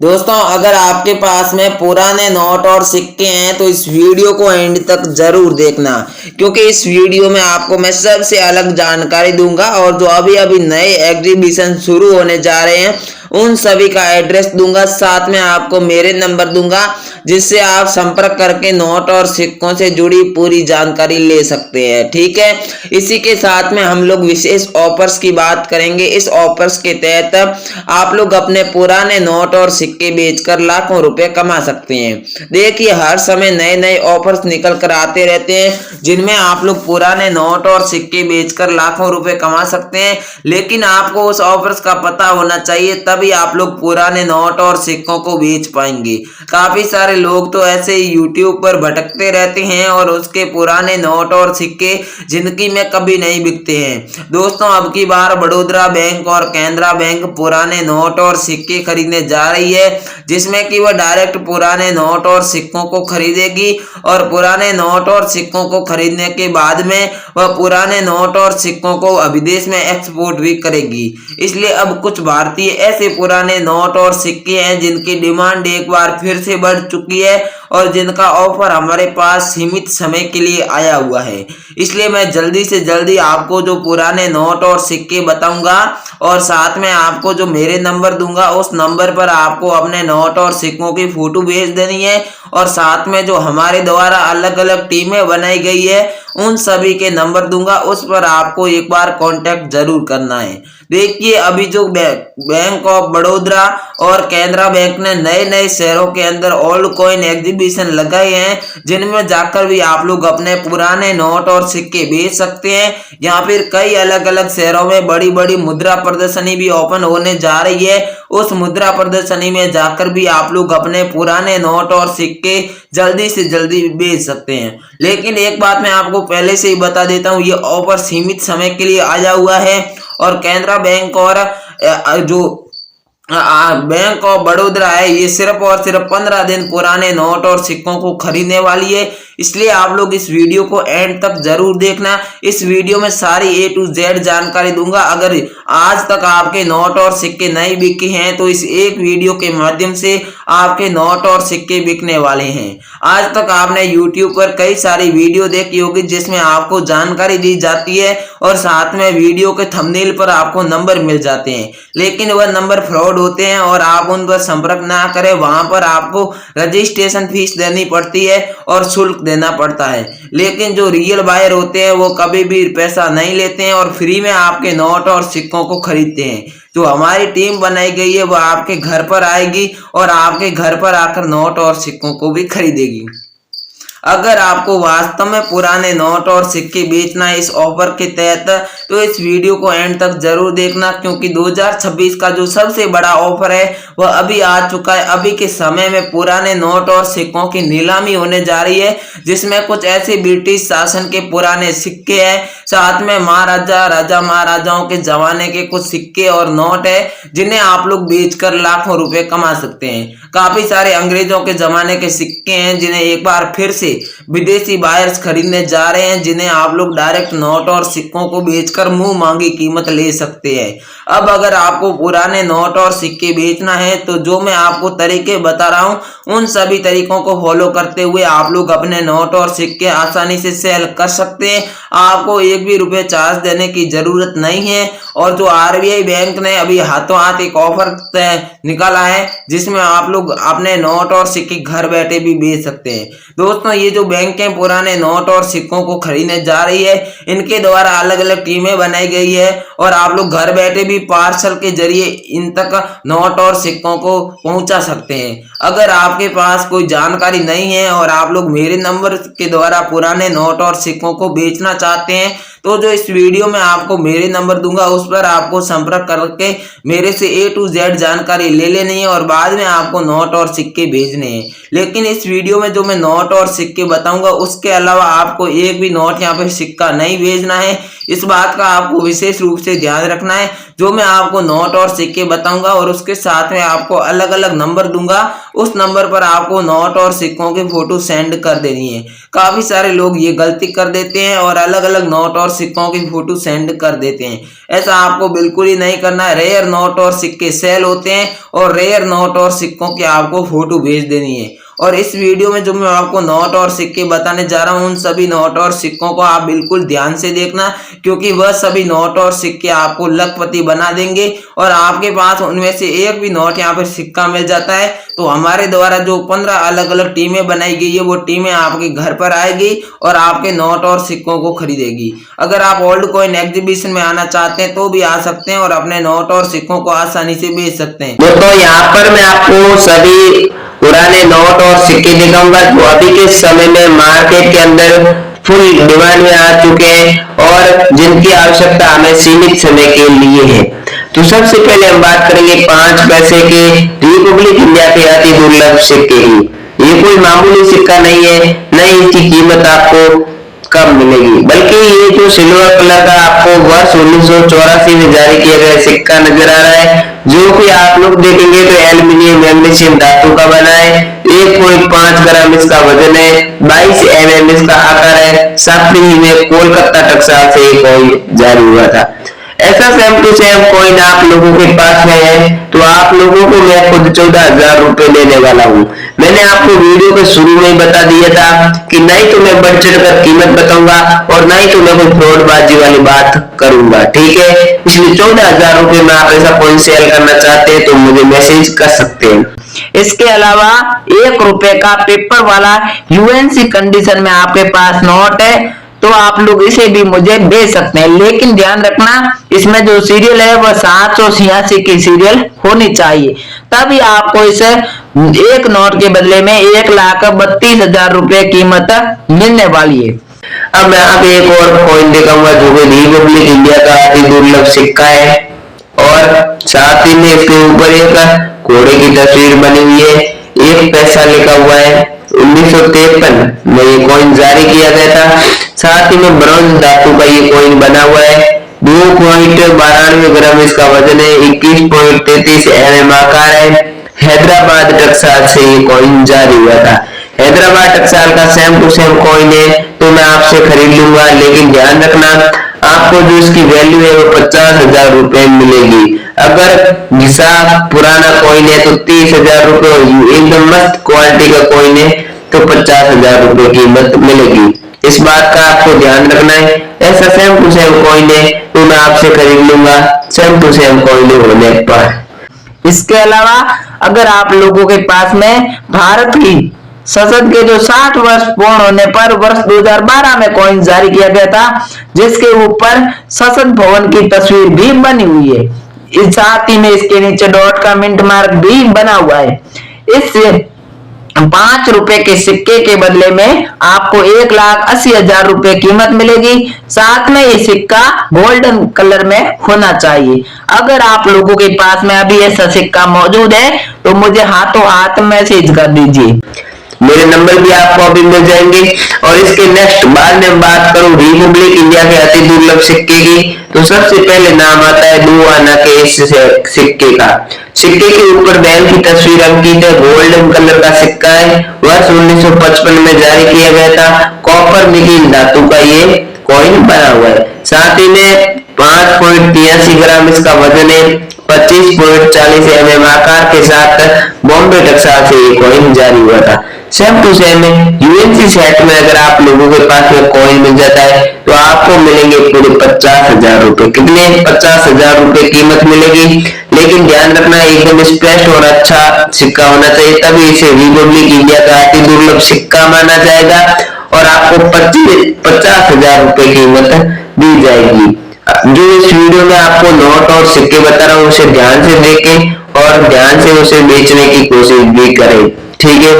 दोस्तों, अगर आपके पास में पुराने नोट और सिक्के हैं तो इस वीडियो को एंड तक जरूर देखना, क्योंकि इस वीडियो में आपको मैं सबसे अलग जानकारी दूंगा और जो अभी अभी नए एग्जीबिशन शुरू होने जा रहे हैं उन सभी का एड्रेस दूंगा। साथ में आपको मेरे नंबर दूंगा जिससे आप संपर्क करके नोट और सिक्कों से जुड़ी पूरी जानकारी ले सकते हैं। ठीक है, इसी के साथ में हम लोग विशेष ऑफर्स की बात करेंगे। इस ऑफर्स के तहत आप लोग अपने पुराने नोट और सिक्के बेचकर लाखों रुपए कमा सकते हैं। देखिए, हर समय नए नए ऑफर्स निकल कर आते रहते हैं जिनमें आप लोग पुराने नोट और सिक्के बेचकर लाखों रुपए कमा सकते हैं, लेकिन आपको उस ऑफर्स का पता होना चाहिए, तभी आप लोग पुराने नोट और सिक्कों को बेच पाएंगे। काफी सारे लोग तो ऐसे यूट्यूब पर भटकते रहते हैं और उसके पुराने नोट और सिक्के जिंदगी में कभी नहीं बिकते हैं। दोस्तों, अब की बार बड़ौदा बैंक और कैनरा बैंक पुराने नोट और सिक्के खरीदने जा रही है, जिसमें कि वह डायरेक्ट पुराने नोट और सिक्कों को खरीदेगी और पुराने नोट और सिक्कों को खरीदने के बाद में वह पुराने नोट और सिक्कों को विदेश में एक्सपोर्ट भी करेगी। इसलिए अब कुछ भारतीय ऐसे पुराने नोट और सिक्के हैं जिनकी डिमांड एक बार फिर से बढ़ चुकी है और जिनका ऑफर हमारे पास सीमित समय के लिए आया हुआ है। इसलिए मैं जल्दी से जल्दी आपको जो पुराने नोट और सिक्के बताऊंगा और साथ में आपको जो मेरे नंबर दूंगा उस नंबर पर आपको अपने नोट और सिक्कों की फोटो भेज देनी है और साथ में जो हमारे द्वारा अलग अलग टीमें बनाई गई है उन सभी के नंबर दूंगा, उस पर आपको एक बार कांटेक्ट जरूर करना है। देखिए, अभी जो बैंक ऑफ बड़ौदा और कैनरा बैंक ने नए नए शहरों के अंदर ओल्ड कॉइन एग्जीबिशन लगाए हैं, जिनमें जाकर भी आप लोग अपने पुराने नोट और सिक्के बेच सकते हैं। यहाँ फिर कई अलग अलग शहरों में बड़ी बड़ी मुद्रा प्रदर्शनी भी ओपन होने जा रही है। उस मुद्रा प्रदर्शनी में जाकर भी आप लोग अपने पुराने नोट और सिक्के जल्दी से जल्दी बेच सकते हैं। लेकिन एक बात मैं आपको पहले से ही बता देता हूँ, ये ऑफर सीमित समय के लिए आया हुआ है और कैनरा बैंक और जो बैंक ऑफ बड़ौदा है ये सिर्फ और सिर्फ 15 दिन पुराने नोट और सिक्कों को खरीदने वाली है। इसलिए आप लोग इस वीडियो को एंड तक जरूर देखना। इस वीडियो में सारी A to Z जानकारी दूंगा। अगर आज तक आपके नोट और सिक्के नहीं बिके हैं तो इस एक वीडियो के माध्यम से आपके नोट और सिक्के बिकने वाले हैं। आज तक आपने YouTube पर कई सारी वीडियो देखी होगी जिसमें आपको जानकारी दी जाती है और साथ में वीडियो के थंबनेल पर आपको नंबर मिल जाते हैं, लेकिन वह नंबर फ्रॉड होते हैं और आप उन पर संपर्क ना करें। वहां पर आपको रजिस्ट्रेशन फीस देनी पड़ती है और शुल्क देना पड़ता है, लेकिन जो रियल बायर होते हैं वो कभी भी पैसा नहीं लेते हैं और फ्री में आपके नोट और सिक्कों को खरीदते हैं। जो हमारी टीम बनाई गई है वो आपके घर पर आएगी और आपके घर पर आकर नोट और सिक्कों को भी खरीदेगी। अगर आपको वास्तव में पुराने नोट और सिक्के बेचना है इस ऑफर के तहत तो इस वीडियो को एंड तक जरूर देखना, क्योंकि 2026 का जो सबसे बड़ा ऑफर है वह अभी आ चुका है। अभी के समय में पुराने नोट और सिक्कों की नीलामी होने जा रही है, जिसमें कुछ ऐसे ब्रिटिश शासन के पुराने सिक्के हैं, साथ में महाराजा राजा महाराजाओं के जमाने के कुछ सिक्के और नोट है जिन्हें आप लोग बेचकर लाखों रुपए कमा सकते हैं। काफी सारे अंग्रेजों के जमाने के सिक्के हैं जिन्हें एक बार फिर से विदेशी बायर्स खरीदने जा रहे हैं, जिन्हें आप लोग डायरेक्ट नोट और सिक्कों को बेचकर मुंह मांगी कीमत ले सकते हैं। अब अगर आपको पुराने नोट और सिक्के बेचना है तो जो मैं आपको तरीके बता रहा हूं उन सभी तरीकों को फॉलो करते हुए आप लोग अपने नोट और सिक्के आसानी से सेल कर सकते हैं। आपको एक भी रुपए चार्ज देने की जरूरत नहीं है। और जो RBI बैंक ने अभी हाथों हाथ एक ऑफर निकाला है जिसमें आप लोग अपने नोट और सिक्के घर बैठे भी बेच सकते हैं। दोस्तों, ये जो बैंकें पुराने नोट और सिक्कों को खरीदने जा रही है इनके द्वारा अलग अलग टीमें बनाई गई है और आप लोग घर बैठे भी पार्सल के जरिए इन तक नोट और सिक्कों को पहुंचा सकते हैं। अगर आपके पास कोई जानकारी नहीं है और आप लोग मेरे नंबर के द्वारा पुराने नोट और सिक्कों को बेचना चाहते हैं तो जो इस वीडियो में आपको मेरे नंबर दूंगा उस पर आपको संपर्क करके मेरे से A to Z जानकारी ले लेनी है और बाद में आपको नोट और सिक्के भेजने हैं। लेकिन इस वीडियो में जो मैं नोट और सिक्के बताऊंगा उसके अलावा आपको एक भी नोट यहाँ पे सिक्का नहीं भेजना है। इस बात का आपको विशेष रूप से ध्यान रखना है। जो मैं आपको नोट और सिक्के बताऊंगा और उसके साथ में आपको अलग अलग नंबर दूंगा, उस नंबर पर आपको नोट और सिक्कों की फोटो सेंड कर देनी है। काफी सारे लोग ये गलती कर देते हैं और अलग अलग नोट और सिक्कों की फोटो सेंड कर देते हैं। ऐसा आपको बिल्कुल ही नहीं करना है। रेयर नोट और सिक्के सेल होते हैं और रेयर नोट और सिक्कों की आपको फोटो भेज देनी है। और इस वीडियो में जो मैं आपको नोट और सिक्के बताने जा रहा हूं, उन सभी नोट और सिक्कों को आप बिल्कुल ध्यान से देखना, क्योंकि वह सभी नोट और सिक्के आपको लखपति बना देंगे। और आपके पास उनमें से एक भी नोट यहाँ पर सिक्का मिल जाता है तो हमारे द्वारा जो 15 अलग अलग टीमें बनाई गई है, वो टीमें आपके घर पर आएगी और आपके नोट और सिक्कों को खरीदेगी। अगर आप ओल्ड कॉइन एग्जीबिशन में आना चाहते हैं तो भी आ सकते हैं और अपने नोट और सिक्कों को आसानी से बेच सकते हैं। दोस्तों यहाँ पर मैं आपको सभी पुराने नोट और सिक्के दिखाऊंगा जो अभी के समय में मार्केट के अंदर फुल डिमांड में आ चुके हैं और जिनकी आवश्यकता हमें सीमित समय के लिए है। तो सबसे पहले हम बात करेंगे 5 पैसे के रिपब्लिक इंडिया के अति दुर्लभ सिक्के की। ये कोई मामूली सिक्का नहीं है, न इसकी कीमत आपको कम मिलेगी, बल्कि ये जो सिल्वर कलर का आपको वर्ष 1984 में जारी किया गया सिक्का नजर आ रहा है, जो कि आप लोग देखेंगे तो एल्यूमिनियम मैग्नीशियम धातु का बना है। 1.5 ग्राम इसका वजन है, 22 mm इसका आकार है। साथ ही में कोलकाता टकसाल से ये कॉइन जारी हुआ था। ऐसा सेम टू सेम कॉइन आप लोगों के पास में है तो आप लोगों को मैं खुद 14,000 रुपए देने वाला हूँ। मैंने आपको वीडियो के शुरू में ही बता दिया था कि नहीं तो मैं बढ़ चढ़ कर कीमत बताऊंगा और नहीं तो मैं कोई फ्रॉडबाजी वाली बात करूंगा, ठीक है। इसलिए 14,000 रुपए में आप ऐसा कॉइन सेल करना चाहते हैं तो मुझे मैसेज कर सकते हैं। इसके अलावा 1 रुपए का पेपर वाला यूएनसी कंडीशन में आपके पास नोट है तो आप लोग इसे भी मुझे दे सकते हैं, लेकिन ध्यान रखना इसमें जो सीरियल है वह 786 की सीरियल होनी चाहिए, तभी आपको इसे एक नोट के बदले में 1,32,000 रुपए कीमत मिलने वाली है। अब मैं आप एक और कॉइन दिखाऊंगा जो कि रिपब्लिक इंडिया का अति दुर्लभ सिक्का है और साथ ही में इसके ऊपर एक घोड़े की तस्वीर बनी हुई है। 1 पैसा लिखा हुआ है। 1953 में ये कॉइन जारी किया गया था। साथ ही में ब्रॉन्ज धातु का ये कॉइन बना हुआ है। 2.92 ग्राम इसका वजन है। 21.33 mm आकार है। हैदराबाद टकसाल से ये कॉइन जारी हुआ था। हैदराबाद टकसाल का सेम टू सेम कॉइन है तो मैं आपसे खरीद लूंगा, लेकिन ध्यान रखना आपको जो इसकी वैल्यू है वो 50,000 रुपए मिलेगी। अगर घिसा पुराना कॉइन है तो 30,000 रुपए, एकदम मस्त क्वालिटी का कॉइन है तो 50,000 रुपए कीमत मिलेगी। इस बात का आपको ध्यान रखना है। ऐसा सेम टू सेम कॉइन है तो मैं आपसे खरीद लूंगा सेम टू सेम कॉइन होने पर। इसके अलावा अगर आप लोगों के पास में भारत की संसद के जो 60 वर्ष पूर्ण होने पर वर्ष 2012 में कॉइन जारी किया गया था, जिसके ऊपर संसद भवन की तस्वीर भी बनी हुई है। इस साथ ही में इसके नीचे डॉट का मिंट मार्क भी बना हुआ है। इस 5 रुपए के सिक्के के बदले में आपको 1,80,000 रुपए कीमत मिलेगी। साथ में ये सिक्का गोल्डन कलर में होना चाहिए। अगर आप लोगों के पास में अभी ऐसा सिक्का मौजूद है तो मुझे हाथों हाथ मैसेज कर दीजिए। मेरे नंबर भी आपको अभी मिल जाएंगे। और इसके नेक्स्ट बाद में बात करूं रिपब्लिक इंडिया के अति दुर्लभ सिक्के की, तो सबसे पहले नाम आता है 2 आना के इस सिक्के का। सिक्के के ऊपर बैल की तस्वीर अंकित है। गोल्डन कलर का सिक्का है। वर्ष 1955 में जारी किया गया था। कॉपर निकिल धातु का ये कॉइन बना हुआ है। साथ ही में 5.83 ग्राम इसका वजन है। 25.40 mm आकार के साथ बॉम्बे टकसाल से ये कॉइन जारी हुआ था। Same to same UNC set में अगर आप लोगों के पास में कॉइन मिल जाता है तो आपको मिलेंगे पूरे 50,000 रुपए। कितने? 50,000 रुपए कीमत मिलेगी। लेकिन ध्यान रखना एकदम स्पेशल और अच्छा सिक्का होना चाहिए, तभी इसे रिपब्लिक इंडिया का अति दुर्लभ सिक्का माना जाएगा और आपको 50,000 रुपए कीमत दी जाएगी। जो इस वीडियो में आपको नोट और सिक्के बता रहा हूँ उसे ध्यान से देखें और ध्यान से उसे बेचने की कोशिश भी करें, ठीक है।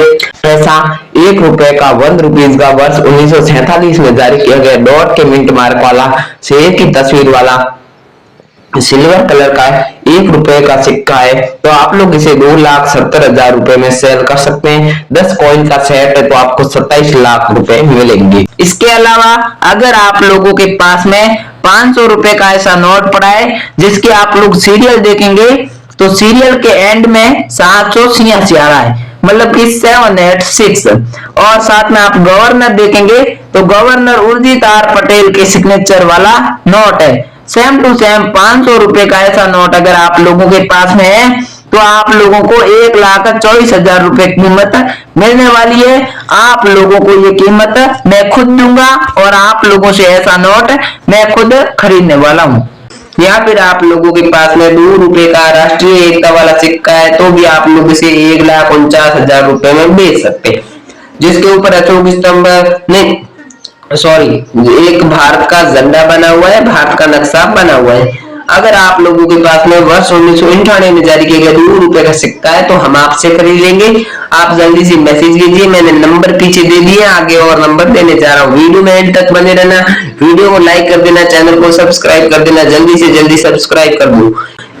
ऐसा 1 रुपए का 1 रुपीज का वर्ष 1947 में जारी किया गया डॉट के मिंट मार्क वाला शेर की तस्वीर वाला सिल्वर कलर का 1 रुपए का सिक्का है तो आप लोग इसे 2,70,000 रुपए में सेल कर सकते हैं। 10 कॉइन का सेट है तो आपको 27 लाख रुपए मिलेंगे। इसके अलावा अगर आप लोगों के पास में 500 रुपए का ऐसा नोट पड़ा है, जिसके आप लोग सीरियल देखेंगे तो सीरियल के एंड में 786 आ रहा है, मतलब कि 786। और साथ में आप गवर्नर देखेंगे तो गवर्नर उर्जित आर पटेल के सिग्नेचर वाला नोट है। सेम टू सेम 500 रुपए का ऐसा नोट अगर आप लोगों के पास में है तो आप लोगों को 1,24,000 रुपए कीमत मिलने वाली है। आप लोगों को ये कीमत मैं खुद दूंगा और आप लोगों से ऐसा नोट मैं खुद खरीदने वाला हूँ। या फिर आप लोगों के पास में 2 रुपए का राष्ट्रीय एकता वाला सिक्का है तो भी आप लोग इसे 1,49,000 रुपए में बेच सकते हैं, जिसके ऊपर अशोक स्तंभ नहीं सॉरी एक भारत का झंडा बना हुआ है, भारत का नक्शा बना हुआ है। अगर आप लोगों के पास में वर्ष 1998 में जारी किया गया 2 रुपए का सिक्का है तो हम आपसे खरीद लेंगे। आप जल्दी से मैसेज कीजिए, मैंने नंबर पीछे दे दिए, आगे और नंबर देने जा रहा हूँ। वीडियो में एंड तक बने रहना, वीडियो को लाइक कर देना, चैनल को सब्सक्राइब कर देना, जल्दी से जल्दी सब्सक्राइब कर दो।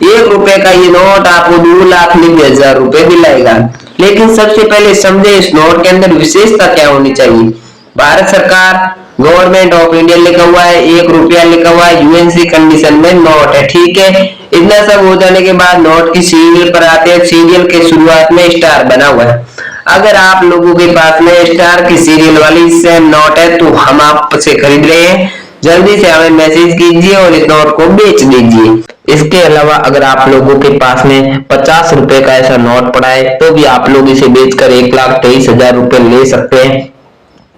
1 रुपए का ये नोट आपको 2,90,000 रुपए दिलाएगा। लेकिन सबसे पहले समझे इस नोट के अंदर विशेषता क्या होनी चाहिए। भारत सरकार, गवर्नमेंट ऑफ इंडिया लिखा हुआ है, 1 रुपया लिखा हुआ है, यूएनसी कंडीशन में नोट है, ठीक है। इतना सब हो जाने के बाद नोट की सीरियल पर आते हैं। सीरियल के शुरुआत में स्टार बना हुआ है। अगर आप लोगों के पास में स्टार की सीरियल वाली सेम नोट है तो हम आपसे खरीद रहे हैं, जल्दी से हमें मैसेज कीजिए और इस नोट को बेच दीजिए। इसके अलावा अगर आप लोगों के पास में 50 रुपए का ऐसा नोट पड़ा है तो भी आप लोग इसे बेचकर 1,23,000 रुपए ले सकते हैं।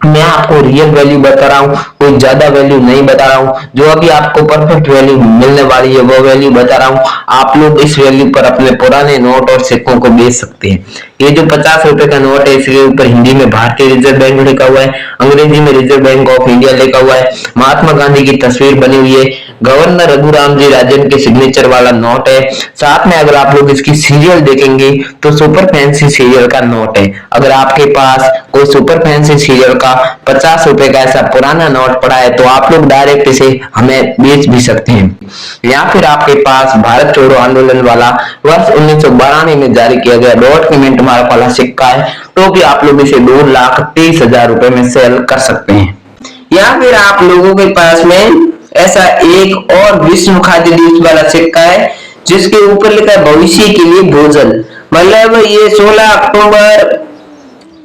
मैं आपको रियल वैल्यू बता रहा हूँ, कोई ज्यादा वैल्यू नहीं बता रहा हूँ। जो अभी आपको परफेक्ट वैल्यू मिलने वाली है वो वैल्यू बता रहा हूँ। आप लोग इस वैल्यू पर अपने पुराने नोट और सिक्कों को बेच सकते हैं। ये जो 50 रुपए का नोट है इसके ऊपर हिंदी में भारतीय रिजर्व बैंक लिखा हुआ है, अंग्रेजी में रिजर्व बैंक ऑफ इंडिया लिखा हुआ है, महात्मा गांधी की तस्वीर बनी हुई है, गवर्नर रघुराम जी राजन के सिग्नेचर वाला नोट है। साथ में अगर आप लोग इसकी सीरियल देखेंगे तो सुपर फैंसी सीरियल का नोट है। अगर आपके पास कोई सुपर फैंसी सीरियल का 50 रुपए का ऐसा पुराना नोट पड़ा है तो आप लोग डायरेक्ट इसे हमें बेच भी सकते हैं। या फिर आपके पास भारत छोड़ो आंदोलन वाला वर्ष 1992 में जारी किया गया डॉक्यूमेंट मार्क वाला सिक्का है तो भी आप लोग इसे 2,30,000 रुपए में सेल कर सकते हैं। या फिर आप लोगों के पास में ऐसा एक और विश्व खाद्य दिवस वाला सिक्का है जिसके ऊपर लिखा है भविष्य के लिए भोजन, मतलब ये 16 अक्टूबर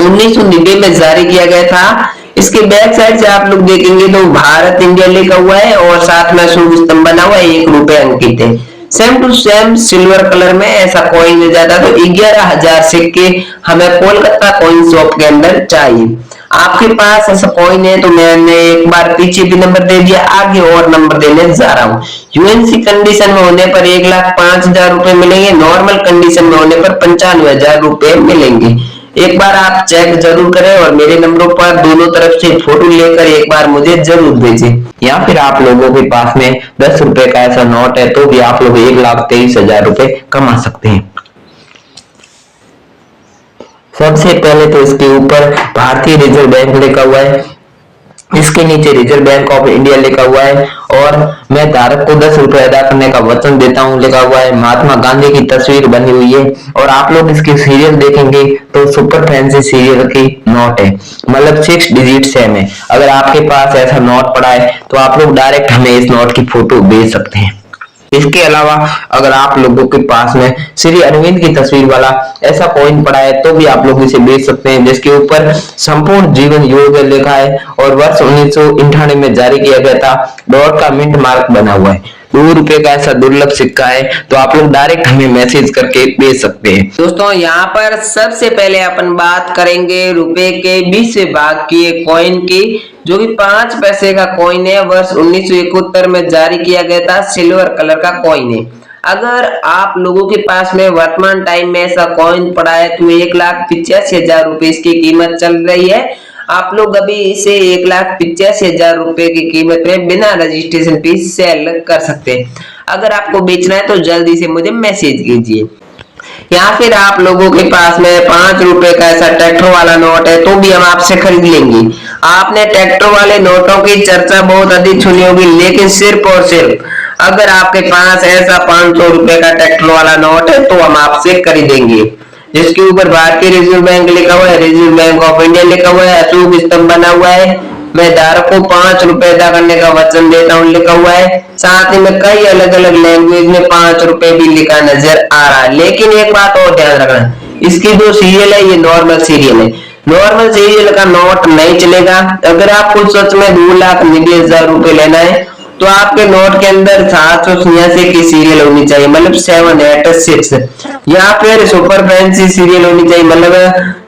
1990 में जारी किया गया था। इसके बैक साइड से आप लोग देखेंगे तो भारत इंडिया लिखा हुआ है और साथ में अशोक स्तंभ बना हुआ है, 1 रुपए अंकित है। Same to same silver colour में ऐसा कॉइन मिल जाता है। तो 11,000 सिक्के हमें कोलकाता कॉइन शॉप के अंदर चाहिए। आपके पास ऐसा कॉइन है तो मैंने एक बार पीछे भी नंबर दे दिया, आगे और नंबर देने जा रहा हूँ। यूएनसी कंडीशन में होने पर 1,05,000 रुपए मिलेंगे, नॉर्मल कंडीशन में होने पर 95,000 रुपए मिलेंगे। एक बार आप चेक जरूर करें और मेरे नंबरों पर दोनों तरफ से फोटो लेकर एक बार मुझे जरूर भेजें। या फिर आप लोगों के पास में 10 रुपए का ऐसा नोट है तो भी आप लोग 1,23,000 रुपए कमा सकते हैं। सबसे पहले तो इसके ऊपर भारतीय रिजर्व बैंक लिखा हुआ है, इसके नीचे रिजर्व बैंक ऑफ इंडिया लिखा हुआ है और मैं धारक को 10 रुपए अदा करने का वचन देता हूं लिखा हुआ है। महात्मा गांधी की तस्वीर बनी हुई है और आप लोग इसकी सीरियल देखेंगे तो सुपर फैंसी सीरियल की नोट है, मतलब 6 डिजिट सेम है। अगर आपके पास ऐसा नोट पड़ा है तो आप लोग डायरेक्ट हमें इस नोट की फोटो भेज सकते हैं। इसके अलावा अगर आप लोगों के पास में श्री अरविंद की तस्वीर वाला ऐसा कॉइन पड़ा है तो भी आप लोग इसे बेच सकते हैं, जिसके ऊपर संपूर्ण जीवन योग लिखा है और वर्ष 1998 में जारी किया गया था। डॉट का मिंट मार्क बना हुआ है। 2 रुपए का ऐसा दुर्लभ सिक्का है तो आप लोग डायरेक्ट हमें मैसेज करके भेज सकते हैं। दोस्तों यहाँ पर सबसे पहले अपन बात करेंगे रुपए के 20वें भाग की कॉइन की, जो कि 5 पैसे का कॉइन है। वर्ष 1971 में जारी किया गया था, सिल्वर कलर का कॉइन है। अगर आप लोगों के पास में वर्तमान टाइम में ऐसा कॉइन पड़ा है तो 1,85,000 रुपए इसकी कीमत चल रही है। आप लोग अभी इसे 1,85,000 रुपए की कीमत में बिना रजिस्ट्रेशन फीस सेल कर सकते हैं। अगर आपको बेचना है तो जल्दी से मुझे मैसेज कीजिए। या फिर आप लोगों के पास में 5 रुपए का ऐसा ट्रैक्टर वाला नोट है तो भी हम आपसे खरीद लेंगे। आपने ट्रैक्टर वाले नोटों की चर्चा बहुत अधिक सुनी होगी, लेकिन सिर्फ और सिर्फ अगर आपके पास ऐसा 500 रुपए का ट्रैक्टर वाला नोट है तो हम आपसे खरीदेंगे, जिसके ऊपर भारतीय रिजर्व बैंक लिखा हुआ है, रिजर्व बैंक ऑफ इंडिया लिखा हुआ है, अशोक स्तंभ बना हुआ है, मैं धारक को 5 रुपए अदा करने का वचन देता हूँ लिखा हुआ है। साथ ही में कई अलग अलग लैंग्वेज में 5 रुपए भी लिखा नजर आ रहा है। लेकिन एक बात और ध्यान रखना, इसकी जो सीरियल है ये नॉर्मल सीरियल है, नॉर्मल सीरियल का नोट नहीं चलेगा। अगर आपको सच में 2,90,000 रुपए लेना है तो आपके नोट के अंदर 786 की सीरियल होनी चाहिए, मतलब 786, या फिर सुपर फैंसी सीरियल होनी चाहिए, मतलब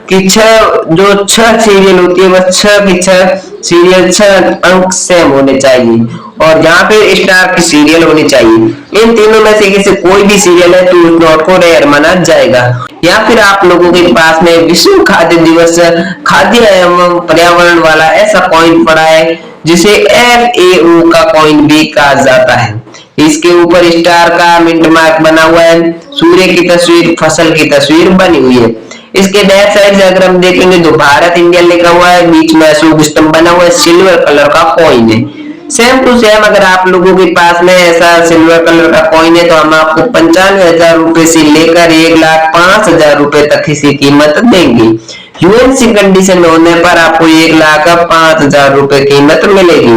कि छह सीरियल होती है बस 6 की 6 सीरियल 6 अंक सेम होने चाहिए, और यहाँ पे स्टार की सीरियल होनी चाहिए। इन तीनों में से किसी कोई भी सीरियल है तो उस नोट को रेयर माना जाएगा। या फिर आप लोगों के पास में विश्व खाद्य दिवस खाद्य एवं पर्यावरण वाला ऐसा कॉइन पड़ा है जिसे FAO का कॉइन भी कहा जाता है। इसके ऊपर स्टार का मिंट मार्क बना हुआ है, सूर्य की तस्वीर, फसल की तस्वीर बनी हुई है। इसके बैक साइड से अगर हम देखेंगे तो भारत इंडिया लिखा हुआ है, बीच में अशोक स्तंभ बना हुआ है, सिल्वर कलर का कॉइन है। सेम टू सेम अगर आप लोगों के पास में ऐसा सिल्वर कलर का कॉइन है तो हम आपको 95,000 रुपए से लेकर 1,05,000 रुपए तक इसकी कीमत देंगे। यूएनसी कंडीशन होने पर आपको 1,05,000 रुपए कीमत मिलेगी।